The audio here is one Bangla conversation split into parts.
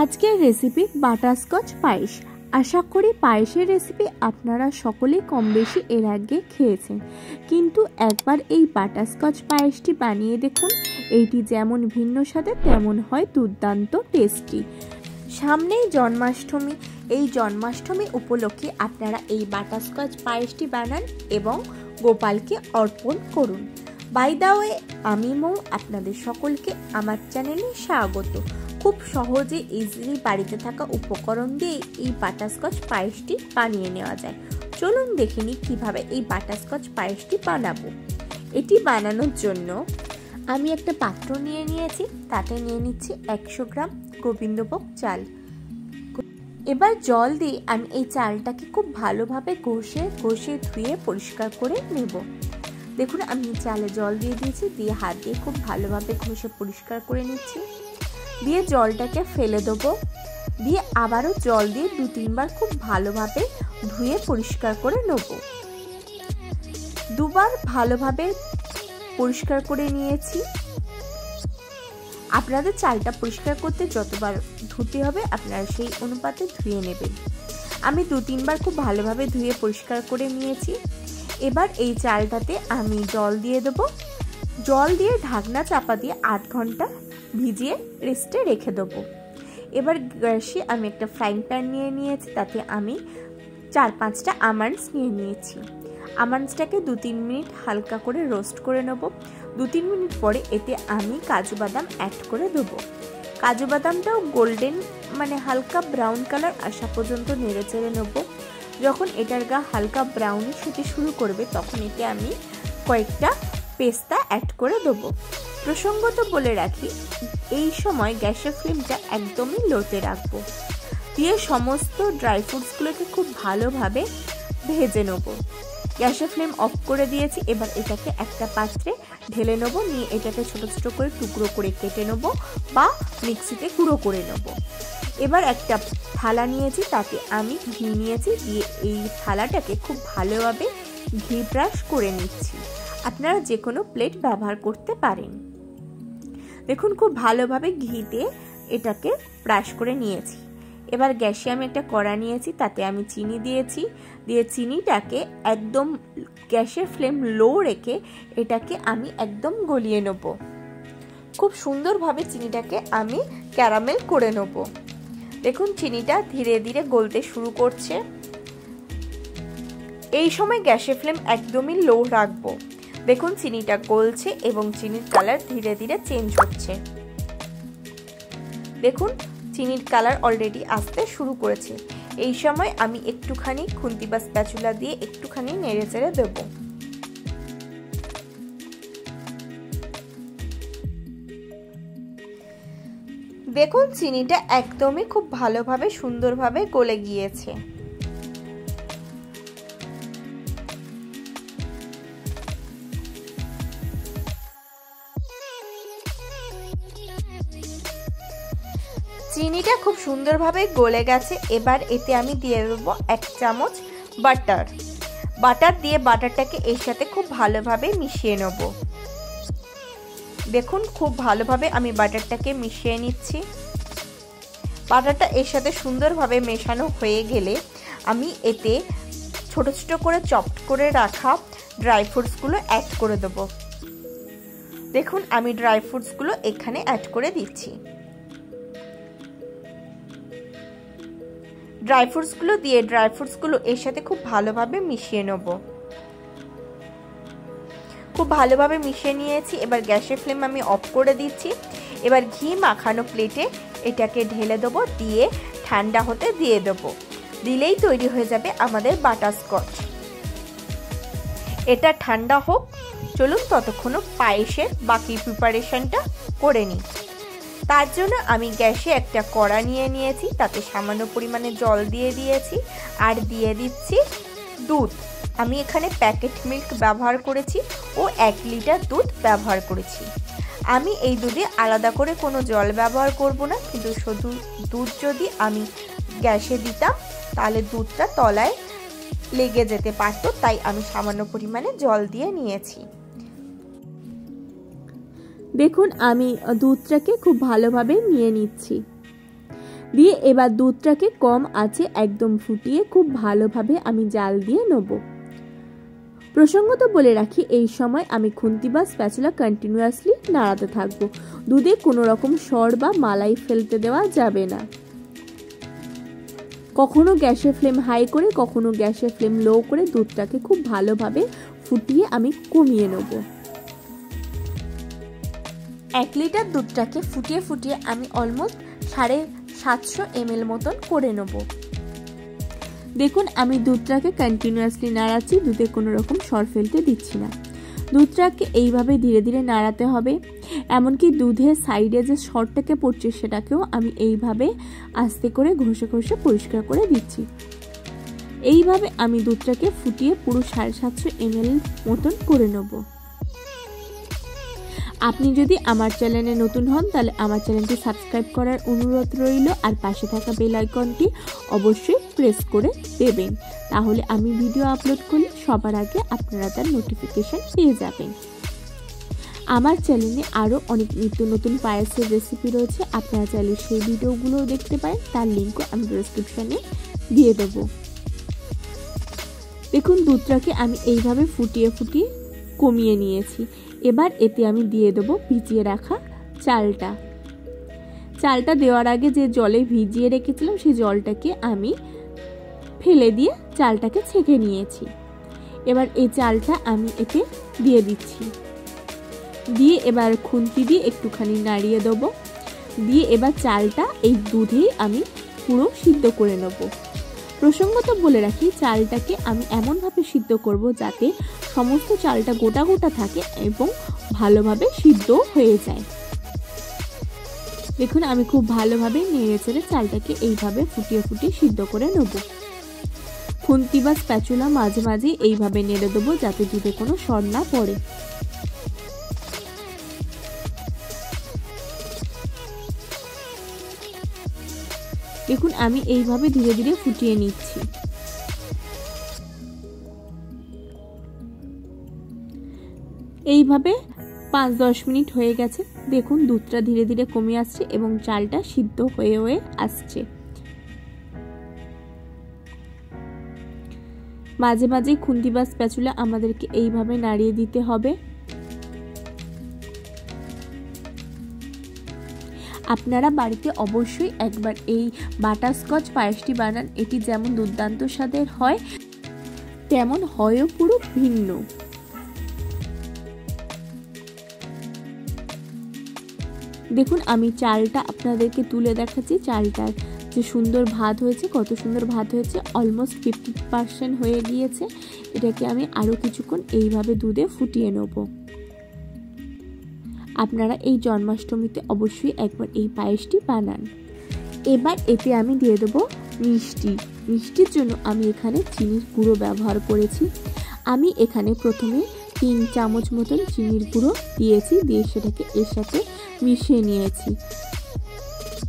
আজকের রেসিপি বাটারস্কচ পায়েস। আশা করি পায়েসের রেসিপি আপনারা সকলেই কম বেশি এর আগে খেয়েছেন, কিন্তু একবার এই বাটারস্কচ পায়েসটি বানিয়ে দেখুন। এইটি যেমন ভিন্ন স্বাদে তেমন হয় দুর্দান্ত টেস্টি। সামনেই জন্মাষ্টমী, এই জন্মাষ্টমী উপলক্ষে আপনারা এই বাটারস্কচ পায়েসটি বানান এবং গোপালকে অর্পণ করুন। বাই দ্য ওয়ে, আমি মৌ, আপনাদের সকলকে আমার চ্যানেলে স্বাগত। খুব সহজে ইজিলি বাড়িতে থাকা উপকরণ দিয়ে এই বাটারস্কচ পায়েসটি বানিয়ে নেওয়া যায়। চলুন দেখে নিই কীভাবে এই বাটারস্কচ পায়েসটি বানাবো। এটি বানানোর জন্য আমি একটা পাত্র নিয়ে নিয়েছি, তাতে নিয়ে নিচ্ছি 100 গ্রাম গোবিন্দভোগ চাল। এবার জল দিয়ে আমি এই চালটাকে খুব ভালোভাবে ঘষে ধুয়ে পরিষ্কার করে নেব। দেখুন, আমি চালে জল দিয়ে দিয়েছি, দিয়ে হাত দিয়ে খুব ভালোভাবে ঘষে পরিষ্কার করে নিচ্ছি। দিয়ে জলটাকে ফেলে দেবো, দিয়ে আবারও জল দিয়ে 2-3 বার খুব ভালোভাবে ধুয়ে পরিষ্কার করে নেব। 2 বার ভালোভাবে পরিষ্কার করে নিয়েছি। আপনাদের চালটা পরিষ্কার করতে যতবার ধুতে হবে আপনারা সেই অনুপাতে ধুয়ে নেবেন। আমি 2-3 বার খুব ভালোভাবে ধুয়ে পরিষ্কার করে নিয়েছি। এবার এই চালটাতে আমি জল দিয়ে দেবো। জল দিয়ে ঢাকনা চাপা দিয়ে 8 ঘন্টা ভিজিয়ে রেস্টে রেখে দেবো। এবার গ্যাসে আমি একটা ফ্রাইং প্যান নিয়ে নিয়েছি, তাতে আমি 4-5টা আমন্ডস নিয়ে নিয়েছি। আমন্ডসটাকে 2-3 মিনিট হালকা করে রোস্ট করে নেব। 2-3 মিনিট পরে এতে আমি কাজু বাদাম অ্যাড করে দেবো। কাজু বাদামটাও গোল্ডেন হালকা ব্রাউন কালার আসা পর্যন্ত নেড়ে চেড়ে নেব। যখন এটার গা হালকা ব্রাউনিশ হতে শুরু করবে তখন এতে আমি কয়েকটা পেস্তা অ্যাড করে দেবো। প্রসঙ্গত বলে রাখি, এই সময় গ্যাসের ফ্লেমটা একদমই লোতে রাখবো। দিয়ে সমস্ত ড্রাই ফ্রুটসগুলোকে খুব ভালোভাবে ভেজে নেব। গ্যাসের ফ্লেম অফ করে দিয়েছি। এবার এটাকে একটা পাত্রে ঢেলে নেব, নিয়ে এটাকে ছোট ছোট করে টুকরো করে কেটে নেব বা মিক্সিতে গুঁড়ো করে নেব। এবার একটা থালা নিয়েছি, তাতে আমি ঘি নিয়েছি, দিয়ে এই থালাটাকে খুব ভালোভাবে ঘি ব্রাশ করে নিচ্ছি। আপনারা যে কোনো প্লেট ব্যবহার করতে পারেন। দেখুন, খুব ভালোভাবে ঘিতে এটাকে ব্রাশ করে নিয়েছি। এবার গ্যাসে আমি একটা কড়া নিয়েছি, তাতে আমি চিনি দিয়েছি। দিয়ে চিনিটাকে একদম গ্যাসের ফ্লেম লো রেখে এটাকে আমি একদম গলিয়ে নেব। খুব সুন্দরভাবে চিনিটাকে আমি ক্যারামেল করে নেব। দেখুন, চিনিটা ধীরে ধীরে গলতে শুরু করছে। এই সময় গ্যাসের ফ্লেম একদমই লো রাখবো। দেখুন, চিনিটা গলছে এবং চিনির কালার ধীরে ধীরে চেঞ্জ হচ্ছে। দেখুন, চিনির কালার অলরেডি আসতে শুরু করেছে। এই সময় আমি একটুখানি খুন্তি বা স্প্যাচুলা দিয়ে একটুখানি নেড়ে চেড়ে দেবো। দেখুন, চিনিটা একদমই খুব ভালোভাবে সুন্দরভাবে গলে গিয়েছে। চিনিটা খুব সুন্দরভাবে গলে গেছে। এবার এতে আমি দিয়ে দেবো 1 চামচ বাটার। বাটার দিয়ে বাটারটাকে এর সাথে খুব ভালোভাবে মিশিয়ে নেব। দেখুন, খুব ভালোভাবে আমি বাটারটাকে মিশিয়ে নিচ্ছি। বাটারটা এর সাথে সুন্দরভাবে মেশানো হয়ে গেলে আমি এতে ছোট ছোট করে চপড করে রাখা ড্রাই ফ্রুটসগুলো অ্যাড করে দেবো। দেখুন, আমি ড্রাই ফ্রুটসগুলো এখানে অ্যাড করে দিচ্ছি। ড্রাই ফ্রুটসগুলো এর সাথে খুব ভালোভাবে মিশিয়ে নেব। খুব ভালোভাবে মিশিয়ে নিয়েছি। এবার গ্যাসের ফ্লেম আমি অফ করে দিচ্ছি। এবার ঘি মাখানো প্লেটে এটাকে ঢেলে দেবো, দিয়ে ঠান্ডা হতে দিয়ে দেবো। দিলেই তৈরি হয়ে যাবে আমাদের বাটারস্কচ। এটা ঠান্ডা হোক, চলুন ততক্ষণও পায়েসের বাকি প্রিপারেশনটা করে নিই। তার জন্য আমি গ্যাসে একটা কড়া নিয়ে নিয়েছি, তাতে সামান্য পরিমাণে জল দিয়ে দিয়েছি আর দিয়ে দিচ্ছি দুধ। আমি এখানে প্যাকেট মিল্ক ব্যবহার করেছি ও 1 লিটার দুধ ব্যবহার করেছি। আমি এই দুধে আলাদা করে কোনো জল ব্যবহার করব না, কিন্তু শুধু দুধ যদি আমি গ্যাসে দিতাম তাহলে দুধটা তলায় লেগে যেতে পারতো, তাই আমি সামান্য পরিমাণে জল দিয়ে নিয়েছি। দেখুন, আমি দুধটাকে খুব ভালোভাবে নিয়ে নিচ্ছি। দিয়ে এবার দুধটাকে কম আঁচে একদম ফুটিয়ে খুব ভালোভাবে আমি জাল দিয়ে নেব। প্রসঙ্গত বলে রাখি, এই সময় আমি খুন্তি বা স্প্যাচুলা কন্টিনিউয়াসলি নাড়াতে থাকবো। দুধে কোনো রকম সর বা মালাই ফেলতে দেওয়া যাবে না। কখনো গ্যাসের ফ্লেম হাই করে কখনো গ্যাসের ফ্লেম লো করে দুধটাকে খুব ভালোভাবে ফুটিয়ে আমি কমিয়ে নেব। 1 লিটার দুধটাকে ফুটিয়ে ফুটিয়ে আমি অলমোস্ট 750 ml মতন করে নেব। দেখুন আমি দুধটাকে কন্টিনিউয়াসলি নাড়াচ্ছি, দুধে কোনো রকম সর ফেলতে দিচ্ছি না। দুধটাকে এইভাবে ধীরে ধীরে নাড়াতে হবে। এমনকি দুধের সাইডে যে সরটাকে পড়ছে সেটাকেও আমি এইভাবে আস্তে করে ঘষে ঘষে পরিষ্কার করে দিচ্ছি। এইভাবে আমি দুধটাকে ফুটিয়ে পুরো 750 ml মতন করে নেব। আপনি যদি আমার চ্যানেলে নতুন হন তাহলে আমার চ্যানেলটি সাবস্ক্রাইব করার অনুরোধ রইল, আর পাশে থাকা বেল আইকনটি অবশ্যই প্রেস করে দেবেন, তাহলে আমি ভিডিও আপলোড করলে সবার আগে আপনারা তার নোটিফিকেশন পেয়ে যাবেন। আমার চ্যানেলে আরও অনেক নিত্য নতুন পায়েসের রেসিপি রয়েছে, আপনারা চাইলে সেই ভিডিওগুলোও দেখতে পারেন, তার লিঙ্কও আমি ডেসক্রিপশনে দিয়ে দেবো। দেখুন দুধটাকে আমি এইভাবে ফুটিয়ে ফুটিয়ে কমিয়ে নিয়েছি। এবার এতে আমি দিয়ে দেবো ভিজিয়ে রাখা চালটা দেওয়ার আগে যে জলে ভিজিয়ে রেখেছিলাম সেই জলটাকে আমি ফেলে দিয়ে চালটাকে ছেঁকে নিয়েছি। এবার এই চালটা আমি এতে দিয়ে দিচ্ছি, দিয়ে এবার খুন্তি দিয়ে একটুখানি নাড়িয়ে দেবো। দিয়ে এবার চালটা এই দুধেই আমি পুরো সিদ্ধ করে নেব। প্রসঙ্গত বলে রাখি, চালটাকে আমি এমনভাবে সিদ্ধ করব যাতে সমস্ত চালটা গোটা গোটা থাকে এবং ভালোভাবে সিদ্ধ হয়ে যায়। দেখুন আমি খুব ভালোভাবে নেড়ে চেড়ে চালটাকে এইভাবে ফুটিয়ে ফুটিয়ে সিদ্ধ করে নেব। খুন্তি বা স্প্যাচুলা মাঝে মাঝে এইভাবে নেড়ে দেবো যাতে দুধে কোনো সর না পড়ে। দেখুন আমি এইভাবে ধীরে ধীরে ফুটিয়ে নিচ্ছি। এইভাবে 5-10 মিনিট হয়ে গেছে। দেখুন দুধটা ধীরে ধীরে কমে আসছে এবং চালটা সিদ্ধ হয়ে হয়ে আসছে। মাঝে মাঝে খুন্তি বা স্প্যাচুলা আমাদেরকে এইভাবে নাড়িয়ে দিতে হবে। আপনারা বাড়িতে অবশ্যই একবার এই বাটারস্কচ পায়েসটি বানান। এটি যেমন দুর্দান্ত স্বাদের হয় তেমন হয়ও পুরো ভিন্ন। দেখুন আমি চালটা আপনাদেরকে তুলে দেখাচ্ছি, চালটার যে সুন্দর ভাত হয়েছে, কত সুন্দর ভাত হয়েছে, অলমোস্ট 50% হয়ে গিয়েছে। এটাকে আমি আরও কিছুক্ষণ এইভাবে দুধে ফুটিয়ে নেব। আপনারা এই জন্মাষ্টমীতে অবশ্যই একবার এই পায়েসটি বানান। এবার এতে আমি দিয়ে দেবো মিষ্টির জন্য আমি এখানে চিনির গুঁড়ো ব্যবহার করেছি। আমি এখানে প্রথমে 3 চামচ মতন চিনির গুঁড়ো দিয়েছি, দিয়ে সেটাকে এর সাথে মিশিয়ে নিয়েছি।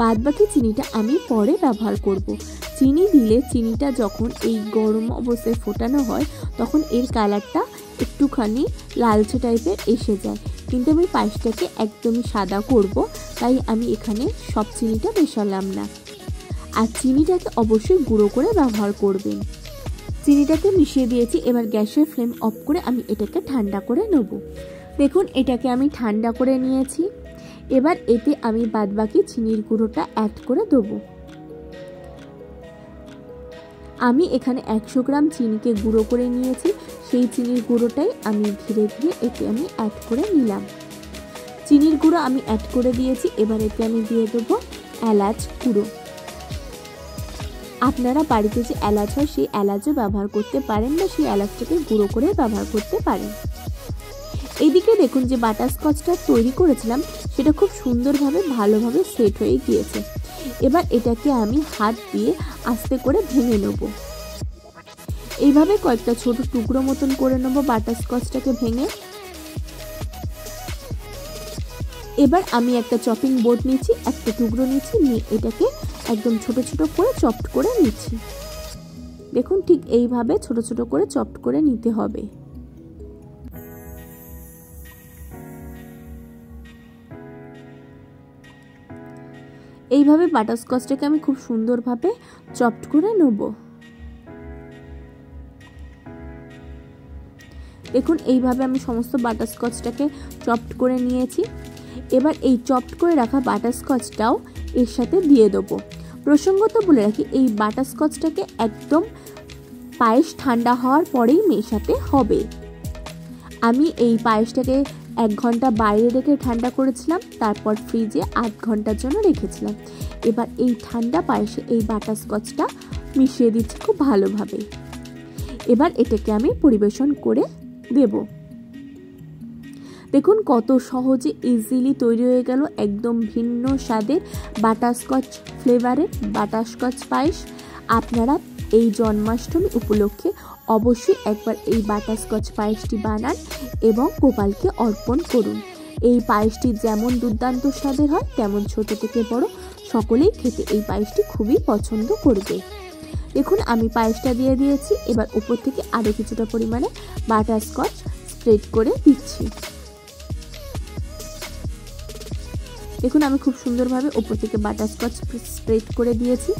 বাদবাকি চিনিটা আমি পরে ব্যবহার করব। চিনি দিলে চিনিটা যখন এই গরম অবস্থায় ফোটানো হয় তখন এর কালারটা একটুখানি লালচে টাইপের এসে যায়, কিন্তু আমি পায়েসটাকে একদমই সাদা করব, তাই আমি এখানে সব চিনিটা মেশালাম না। আর চিনিটাকে অবশ্যই গুঁড়ো করে ব্যবহার করবেন। চিনিটাকে মিশিয়ে দিয়েছি। এবার গ্যাসের ফ্লেম অফ করে আমি এটাকে ঠান্ডা করে নেব। দেখুন এটাকে আমি ঠান্ডা করে নিয়েছি। এবার এতে আমি বাদবাকি চিনির গুঁড়োটা অ্যাড করে দেবো। আমি এখানে 100 গ্রাম চিনিকে গুঁড়ো করে নিয়েছি, সেই চিনির গুঁড়োটাই আমি ধীরে ধীরে এতে আমি অ্যাড করে নিলাম। চিনির গুঁড়ো আমি অ্যাড করে দিয়েছি। এবার এতে আমি দিয়ে দেবো এলাচ গুঁড়ো। আপনারা বাড়িতে যে এলাচ হয় সেই এলাচও ব্যবহার করতে পারেন বা সেই এলাচটাকে গুঁড়ো করে ব্যবহার করতে পারেন। এদিকে দেখুন যে বাটারস্কচটা তৈরি করেছিলাম সেটা খুব সুন্দরভাবে ভালোভাবে সেট হয়ে গিয়েছে। এবার এটাকে আমি হাত দিয়ে আস্তে করে ভেঙে নেব। এইভাবে কয়েকটা ছোট টুকরো মতন করে নেব বাটারস্কচটাকে ভেঙে। এবার আমি একটা চপিং বোর্ড নিচ্ছি, একটা টুকরো নিচ্ছি, নিয়ে এটাকে একদম ছোট ছোট করে চপড করে নিচ্ছি। দেখুন ঠিক এইভাবে ছোট ছোট করে চপড করে নিতে হবে। এইভাবে বাটারস্কচটাকে আমি খুব সুন্দরভাবে চপড করে নেব। দেখুন এইভাবে আমি সমস্ত বাটারস্কচটাকে চপড করে নিয়েছি। এবার এই চপড করে রাখা বাটারস্কচটাও এর সাথে দিয়ে দেবো। প্রসঙ্গত বলে রাখি, এই বাটারস্কচটাকে একদম পায়েস ঠান্ডা হওয়ার পরেই মেশাতে হবে। আমি এই পায়েসটাকে 1 ঘন্টা বাইরে রেখে ঠান্ডা করেছিলাম, তারপর ফ্রিজে 8 ঘন্টার জন্য রেখেছিলাম। এবার এই ঠান্ডা পায়েসে এই বাটারস্কচটা মিশিয়ে দিচ্ছি খুব ভালোভাবে। এবার এটাকে আমি পরিবেশন করে দেব। দেখুন কত সহজে ইজিলি তৈরি হয়ে গেল একদম ভিন্ন স্বাদের বাটারস্কচ ফ্লেভারের বাটারস্কচ পায়েস। আপনারা এই জন্মাষ্টমী উপলক্ষে অবশ্যই একবার এই বাটারস্কচ পায়েসটি বানান এবং গোপালকে অর্পণ করুন। এই পায়েসটি যেমন দুর্দান্ত স্বাদের হয়, তেমন ছোট থেকে বড় সকলেই খেতে এই পায়েসটি খুবই পছন্দ করবে। দেখুন আমি পায়েসটা দিয়ে দিয়েছি। এবার উপর থেকে আরও কিছুটা পরিমাণে বাটারস্কচ স্প্রেড করে দিচ্ছি। দেখুন আমি খুব সুন্দরভাবে উপর থেকে বাটারস্কচ স্প্রেড করে দিয়েছি।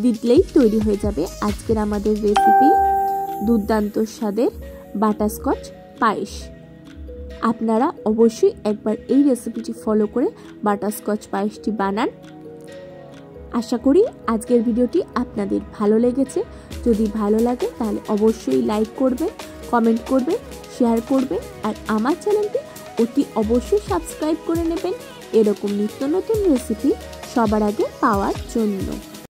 দিলেই তৈরি হয়ে যাবে আজকের আমাদের রেসিপি দুর্দান্ত স্বাদের বাটারস্কচ পায়েস। আপনারা অবশ্যই একবার এই রেসিপিটি ফলো করে বাটারস্কচ পায়েসটি বানান। আশা করি আজকের ভিডিওটি আপনাদের ভালো লেগেছে। যদি ভালো লাগে তাহলে অবশ্যই লাইক করবেন, কমেন্ট করবেন, শেয়ার করবেন আর আমার চ্যানেলটি অতি অবশ্যই সাবস্ক্রাইব করে নেবেন এরকম নিত্য নতুন রেসিপি সবার আগে পাওয়ার জন্য।